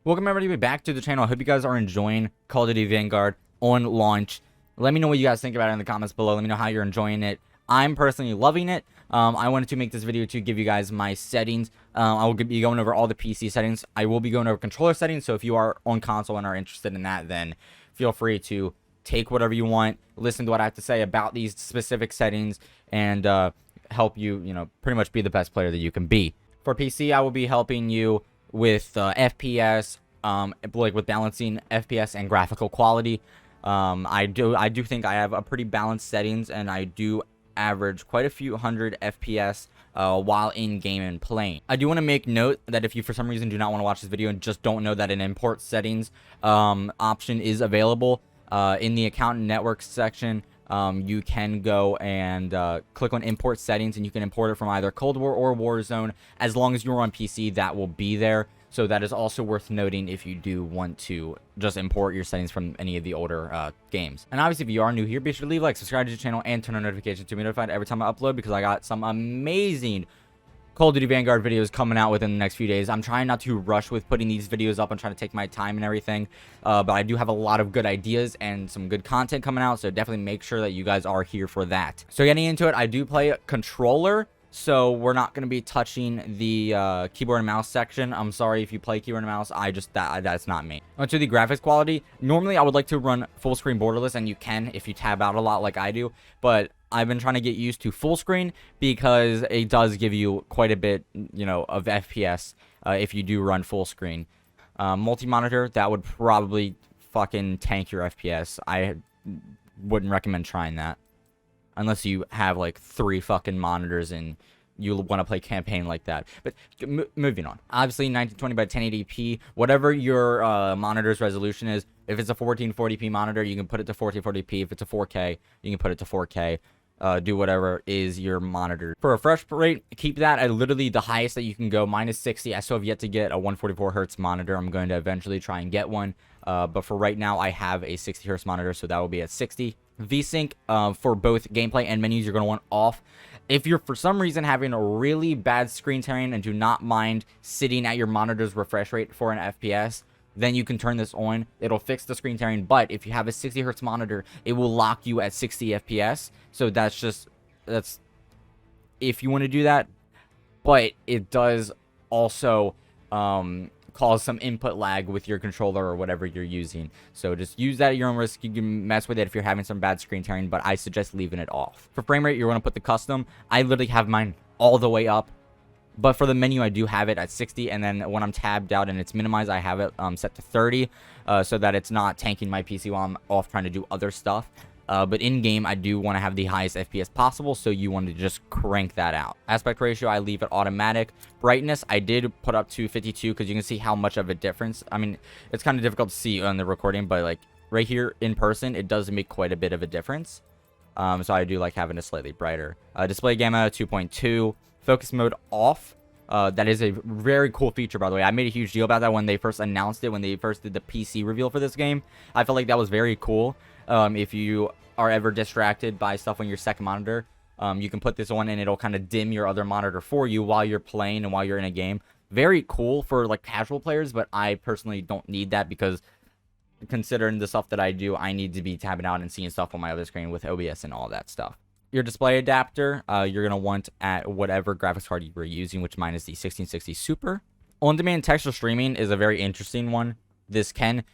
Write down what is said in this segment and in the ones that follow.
Welcome everybody back to the channel. I hope you guys are enjoying Call of Duty Vanguard on launch. Let me know what you guys think about it in the comments below. Let me know how you're enjoying it. I'm personally loving it. I wanted to make this video to give you guys my settings. I will be going over all the PC settings. I will be going over controller settings, so if you are on console and are interested in that, then feel free to take whatever you want, listen to what I have to say about these specific settings, and help you, pretty much be the best player that you can be. For PC, I will be helping you with FPS, like with balancing FPS and graphical quality. I do think I have a pretty balanced settings, and I do average quite a few hundred FPS while in game and playing. I do want to make note that if you for some reason do not want to watch this video and just don't know that an import settings option is available in the account and network section, you can go and click on import settings, and you can import it from either Cold War or Warzone. As long as you're on PC, that will be there. So that is also worth noting if you do want to just import your settings from any of the older games. And obviously, if you are new here, be sure to leave a like, subscribe to the channel, and turn on notifications to be notified every time I upload, because I got some amazing Call of Duty Vanguard videos coming out within the next few days. I'm trying not to rush with putting these videos up. I'm trying to take my time and everything. But I do have a lot of good ideas and some good content coming out, so definitely make sure that you guys are here for that. So getting into it, I do play controller, so we're not going to be touching the keyboard and mouse section. I'm sorry if you play keyboard and mouse. That's not me. Onto the graphics quality. Normally, I would like to run full screen borderless, and you can if you tab out a lot like I do. But I've been trying to get used to full screen because it does give you quite a bit, of FPS if you do run full screen. Multi-monitor, that would probably fucking tank your FPS. I wouldn't recommend trying that unless you have like 3 fucking monitors and you want to play campaign like that. But moving on. Obviously 1920 by 1080p, whatever your monitor's resolution is. If it's a 1440p monitor, you can put it to 1440p. If it's a 4K, you can put it to 4K. Do whatever is your monitor. For refresh rate, keep that at literally the highest that you can go, -60. I still have yet to get a 144 hertz monitor. I'm going to eventually try and get one. But for right now, I have a 60 hertz monitor, so that will be at 60. Vsync for both gameplay and menus, you're going to want off. If you're for some reason having a really bad screen tearing and do not mind sitting at your monitor's refresh rate for an FPS, then you can turn this on. It'll fix the screen tearing. But if you have a 60 hertz monitor, it will lock you at 60 FPS. So that's if you want to do that. But it does also cause some input lag with your controller or whatever you're using. So just use that at your own risk. You can mess with it if you're having some bad screen tearing, but I suggest leaving it off. For frame rate, you're going to put the custom. I literally have mine all the way up. But for the menu, I do have it at 60, and then when I'm tabbed out and it's minimized, I have it set to 30, so that it's not tanking my PC while I'm off trying to do other stuff. But in-game, I do want to have the highest FPS possible, so you want to just crank that out. Aspect ratio, I leave it automatic. Brightness, I did put up to 52, because you can see how much of a difference. I mean, it's kind of difficult to see on the recording, but like right here in person, it does make quite a bit of a difference. So I do like having it slightly brighter. Display gamma 2.2. Focus mode off. That is a very cool feature, by the way. I made a huge deal about that when they first announced it, when they first did the PC reveal for this game. I felt like that was very cool. If you are ever distracted by stuff on your second monitor, you can put this on and it'll kind of dim your other monitor for you while you're playing and while you're in a game. Very cool for like casual players, but I personally don't need that because considering the stuff that I do, I need to be tabbing out and seeing stuff on my other screen with OBS and all that stuff. Your display adapter, you're going to want at whatever graphics card you were using, which mine is the 1660 Super. On-demand texture streaming is a very interesting one. This can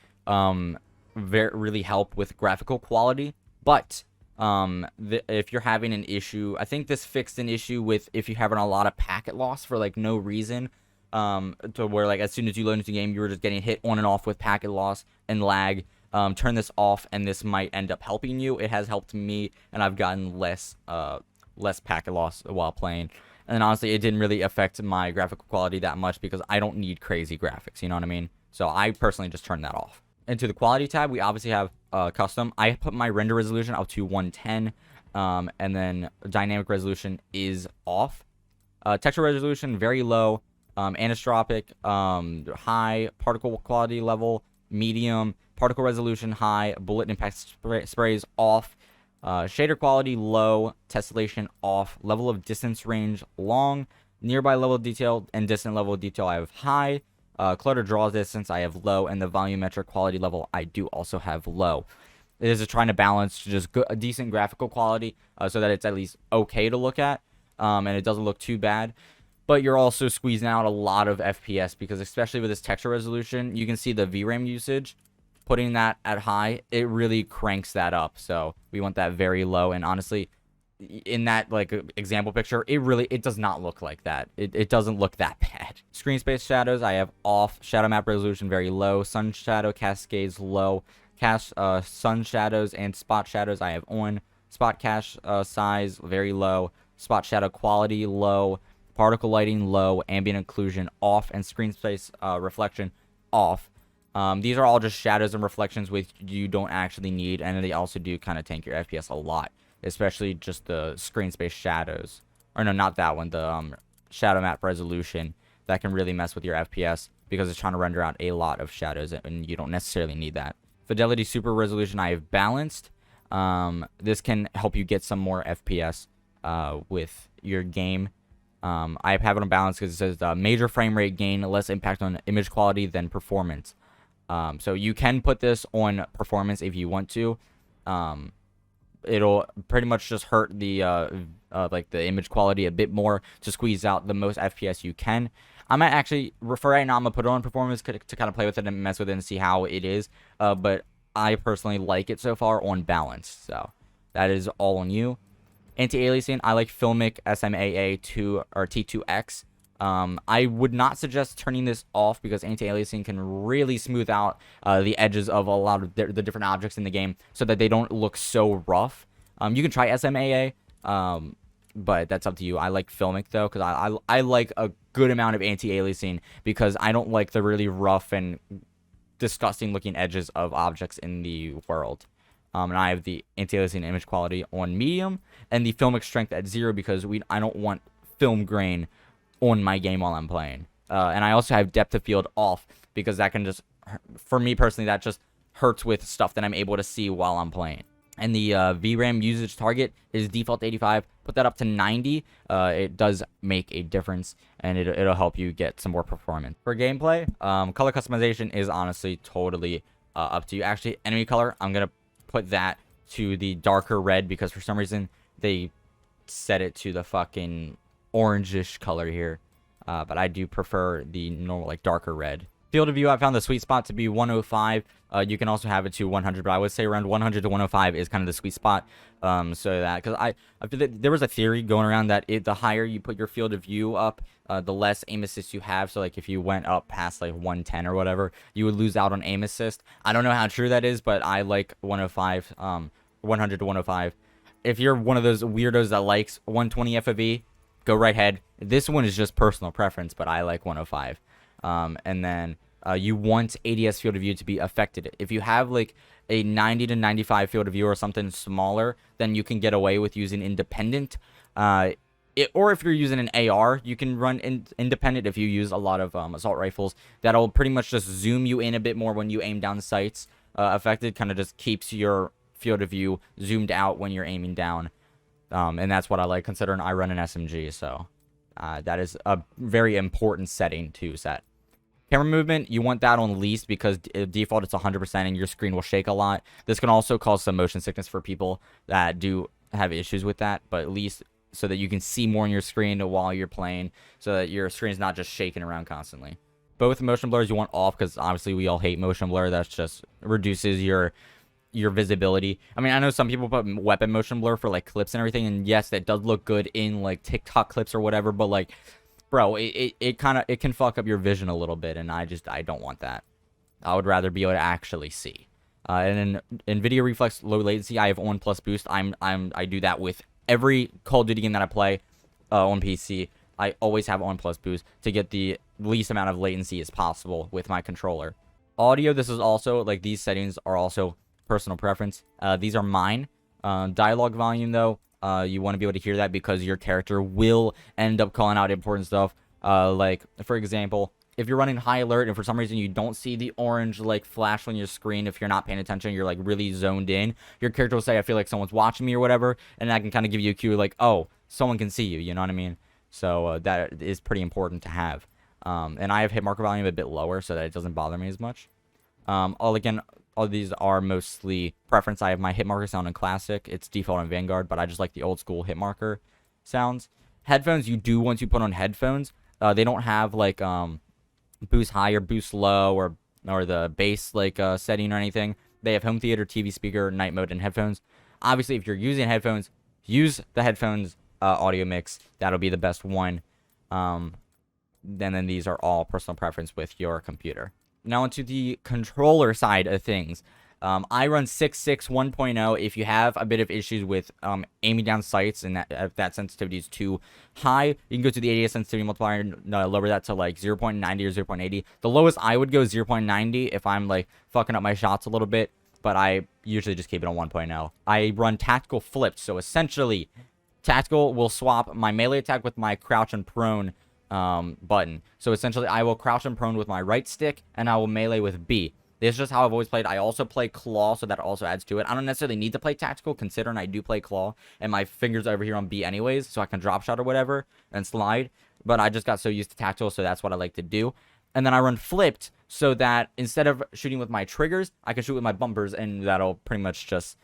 really help with graphical quality, but if you're having an issue, I think this fixed an issue with if you're having a lot of packet loss for like no reason, to where like as soon as you load into the game, you were just getting hit on and off with packet loss and lag. Turn this off, and this might end up helping you. It has helped me, and I've gotten less packet loss while playing. And then honestly, it didn't really affect my graphical quality that much because I don't need crazy graphics. You know what I mean? So I personally just turned that off. Into the quality tab, we obviously have custom. I put my render resolution up to 110, and then dynamic resolution is off. Texture resolution very low. Anisotropic high. Particle quality level medium. Particle resolution high, bullet impact sprays off, shader quality low, tessellation off, level of distance range long, nearby level of detail and distant level of detail I have high, Clutter draw distance I have low, and the volumetric quality level I do also have low. It is trying to balance just a decent graphical quality so that it's at least okay to look at, and it doesn't look too bad. But you're also squeezing out a lot of FPS because, especially with this texture resolution, you can see the VRAM usage. Putting that at high, it really cranks that up. So we want that very low. And honestly, in that like example picture, it does not look like that. It doesn't look that bad. Screen space shadows I have off. Shadow map resolution very low. Sun shadow cascades low. Sun shadows and spot shadows I have on. Spot cache size very low. Spot shadow quality low. Particle lighting low. Ambient occlusion off. And screen space reflection off. These are all just shadows and reflections which you don't actually need, and they also do kind of tank your FPS a lot, especially just the screen space shadows. Or no, not that one, the shadow map resolution. That can really mess with your FPS because it's trying to render out a lot of shadows, and you don't necessarily need that. Fidelity super resolution I have balanced. This can help you get some more FPS with your game. I have it on balance because it says major frame rate gain, less impact on image quality than performance. So you can put this on performance if you want to. It'll pretty much just hurt the like the image quality a bit more to squeeze out the most FPS you can. I might actually, for right now, I'm gonna put it on performance to kind of play with it and mess with it and see how it is. But I personally like it so far on balance. So that is all on you. Anti-Aliasing, I like Filmic SMAA 2 or T2X. I would not suggest turning this off because anti-aliasing can really smooth out the edges of a lot of the different objects in the game so that they don't look so rough. You can try SMAA, but that's up to you. I like Filmic though because I like a good amount of anti-aliasing because I don't like the really rough and disgusting looking edges of objects in the world. And I have the anti-aliasing image quality on medium and the Filmic strength at 0 because I don't want film grain on my game while I'm playing. And I also have depth of field off because that can just, for me personally, that just hurts with stuff that I'm able to see while I'm playing. And the VRAM usage target is default 85. Put that up to 90. It does make a difference, and it'll help you get some more performance. For gameplay, color customization is honestly totally up to you. Actually, enemy color, I'm going to put that to the darker red because for some reason they set it to the fucking orangish color here, but I do prefer the normal like darker red. Field of view, I found the sweet spot to be 105. You can also have it to 100, but I would say around 100 to 105 is kind of the sweet spot. So that because I feel that there was a theory going around that the higher you put your field of view up, the less aim assist you have. So like if you went up past like 110 or whatever, you would lose out on aim assist. I don't know how true that is, but I like 105, 100 to 105. If you're one of those weirdos that likes 120 FOV, go right ahead. This one is just personal preference, but I like 105. And then you want ADS field of view to be affected. If you have like a 90 to 95 field of view or something smaller, then you can get away with using independent. Or if you're using an AR, you can run independent if you use a lot of assault rifles. That'll pretty much just zoom you in a bit more when you aim down sights. Affected kind of just keeps your field of view zoomed out when you're aiming down. And that's what I like considering I run an SMG. So that is a very important setting to set. Camera movement, you want that on least because default it's 100% and your screen will shake a lot. This can also cause some motion sickness for people that do have issues with that, but at least so that you can see more on your screen while you're playing so that your screen is not just shaking around constantly. Both motion blurs you want off because obviously we all hate motion blur. That just reduces your visibility. I mean, I know some people put weapon motion blur for like clips and everything, and yes, that does look good in like TikTok clips or whatever, but like, bro, it can fuck up your vision a little bit, and I don't want that. I would rather be able to actually see. And in NVIDIA Reflex low latency, I have on plus boost. I do that with every Call of Duty game that I play on PC. I always have on plus boost to get the least amount of latency as possible with my controller. Audio, this is also like these settings are also personal preference. These are mine. Dialogue volume though, you want to be able to hear that because your character will end up calling out important stuff. Like for example, if you're running high alert and for some reason you don't see the orange like flash on your screen, if you're not paying attention, you're like really zoned in, your character will say, I feel like someone's watching me or whatever, and that can kind of give you a cue like, oh, someone can see you, you know what I mean? So that is pretty important to have. And I have hit marker volume a bit lower so that it doesn't bother me as much. All these are mostly preference. I have my hit marker sound in classic. It's default in Vanguard, but I just like the old school hit marker sounds. Headphones, you do once you put on headphones, they don't have like boost high or boost low or the bass like setting or anything. They have home theater, TV speaker, night mode, and headphones. Obviously, if you're using headphones, use the headphones audio mix. That'll be the best one. Then these are all personal preference with your computer. Now onto the controller side of things. I run 6.6 1.0. If you have a bit of issues with aiming down sights and if that sensitivity is too high, you can go to the ADS sensitivity multiplier and lower that to like 0.90 or 0.80. The lowest I would go is 0.90 if I'm like fucking up my shots a little bit, but I usually just keep it on 1.0. I run tactical flipped, so essentially tactical will swap my melee attack with my crouch and prone button. So essentially I will crouch and prone with my right stick and I will melee with B. This is just how I've always played. I also play claw, so that also adds to it. I don't necessarily need to play tactical, considering I do play claw, and my fingers over here on B anyways, so I can drop shot or whatever and slide. But I just got so used to tactical, so that's what I like to do. And then I run flipped, so that instead of shooting with my triggers, I can shoot with my bumpers, and that'll pretty much just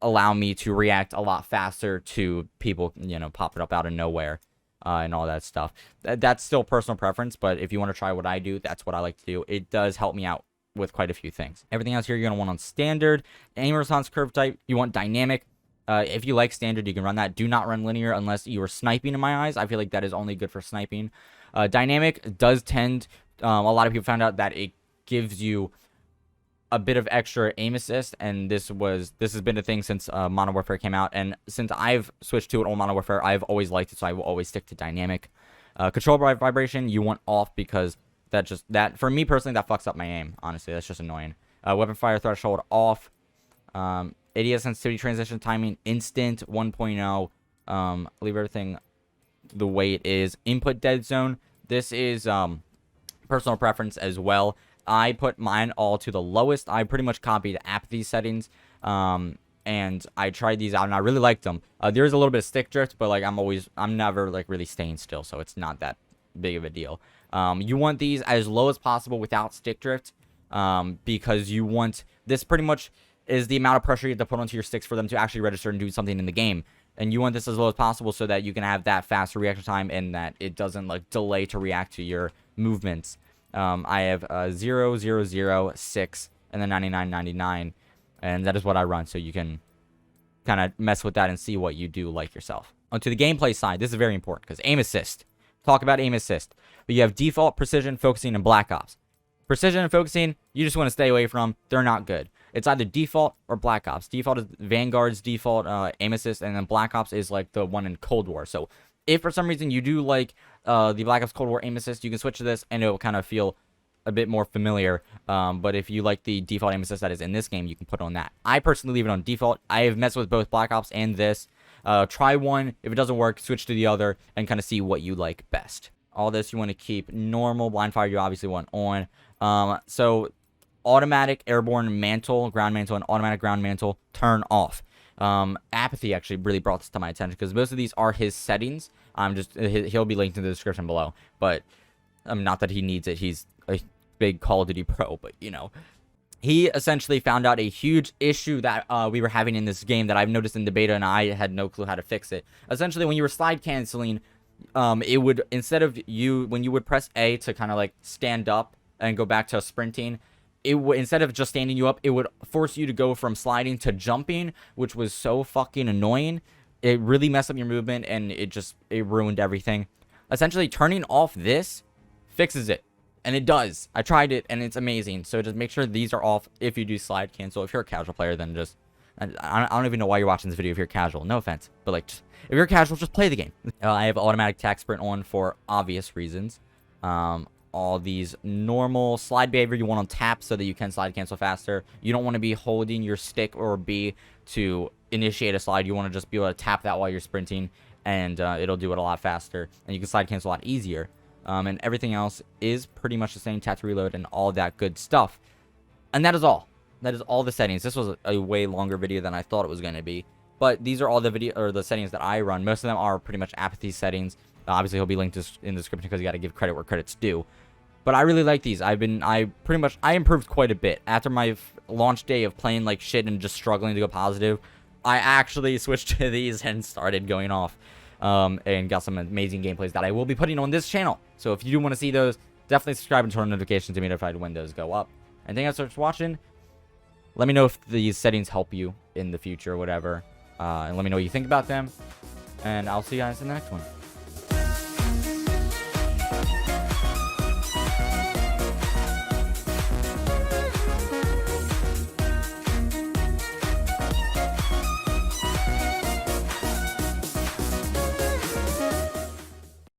allow me to react a lot faster to people, you know, popping up out of nowhere. And all that stuff. That's still personal preference, but if you want to try what I do, that's what I like to do. It does help me out with quite a few things. Everything else here you're going to want on standard. Aim response curve type, you want dynamic. If you like standard, you can run that. Do not run linear unless you are sniping in my eyes. I feel like that is only good for sniping. Dynamic does tend, a lot of people found out that it gives you a bit of extra aim assist, and this has been a thing since Modern Warfare came out, and since I've switched to it on Modern Warfare, I've always liked it, so I will always stick to dynamic. Control by vibration, you want off because that for me personally, that fucks up my aim. Honestly, that's just annoying. Weapon fire threshold off. ADS sensitivity transition timing instant 1.0. Leave everything the way it is. Input dead zone. This is personal preference as well. I put mine all to the lowest. I pretty much copied apathy settings. And I tried these out and I really liked them. There's a little bit of stick drift, but like I'm never like really staying still, so it's not that big of a deal. You want these as low as possible without stick drift, because you want this pretty much is the amount of pressure you have to put onto your sticks for them to actually register and do something in the game. And you want this as low as possible so that you can have that faster reaction time and that it doesn't like delay to react to your movements. I have 0, 0, 0, 6, and then 99, 99. And that is what I run, so you can kind of mess with that and see what you do like yourself. Onto the gameplay side, this is very important because aim assist. Talk about aim assist. But you have default, precision, focusing, and Black Ops. Precision and focusing, you just want to stay away from. They're not good. It's either default or Black Ops. Default is Vanguard's default aim assist, and then Black Ops is like the one in Cold War. So if for some reason you do like the Black Ops Cold War aim assist, you can switch to this, and it will kind of feel a bit more familiar. But if you like the default aim assist that is in this game, you can put on that. I personally leave it on default. I have messed with both Black Ops and this. Try one. If it doesn't work, switch to the other and kind of see what you like best. All this you want to keep normal. Blind fire you obviously want on. So automatic airborne mantle, ground mantle, and automatic ground mantle turn off. Apathy actually really brought this to my attention because most of these are his settings. He'll be linked in the description below, but not that he needs it. He's a big Call of Duty pro, but you know, he essentially found out a huge issue that we were having in this game that I've noticed in the beta, and I had no clue how to fix it. Essentially, when you were slide canceling, it would, instead of when you would press A to kind of like stand up and go back to sprinting, it would, instead of just standing you up, it would force you to go from sliding to jumping, which was so fucking annoying. It really messed up your movement, and it ruined everything. Essentially, turning off this fixes it. And it does. I tried it, and it's amazing. So just make sure these are off if you do slide cancel. If you're a casual player, then just... I don't even know why you're watching this video if you're casual. No offense. But, like, if you're casual, just play the game. I have automatic tack sprint on for obvious reasons. All these normal slide behavior you want on tap so that you can slide cancel faster. You don't want to be holding your stick or B to initiate a slide. You want to just be able to tap that while you're sprinting, and it'll do it a lot faster. And you can slide cancel a lot easier. And everything else is pretty much the same, tap to reload and all that good stuff. And that is all. That is all the settings. This was a way longer video than I thought it was going to be. But these are all the settings that I run. Most of them are pretty much apathy settings. Obviously, he'll be linked in the description because you got to give credit where credit's due. But I really like these. I improved quite a bit after my launch day of playing like shit and just struggling to go positive. I actually switched to these and started going off, and got some amazing gameplays that I will be putting on this channel. So if you do want to see those, definitely subscribe and turn on notifications to be notified when those go up. And thank you guys for watching. Let me know if these settings help you in the future or whatever, and let me know what you think about them. And I'll see you guys in the next one.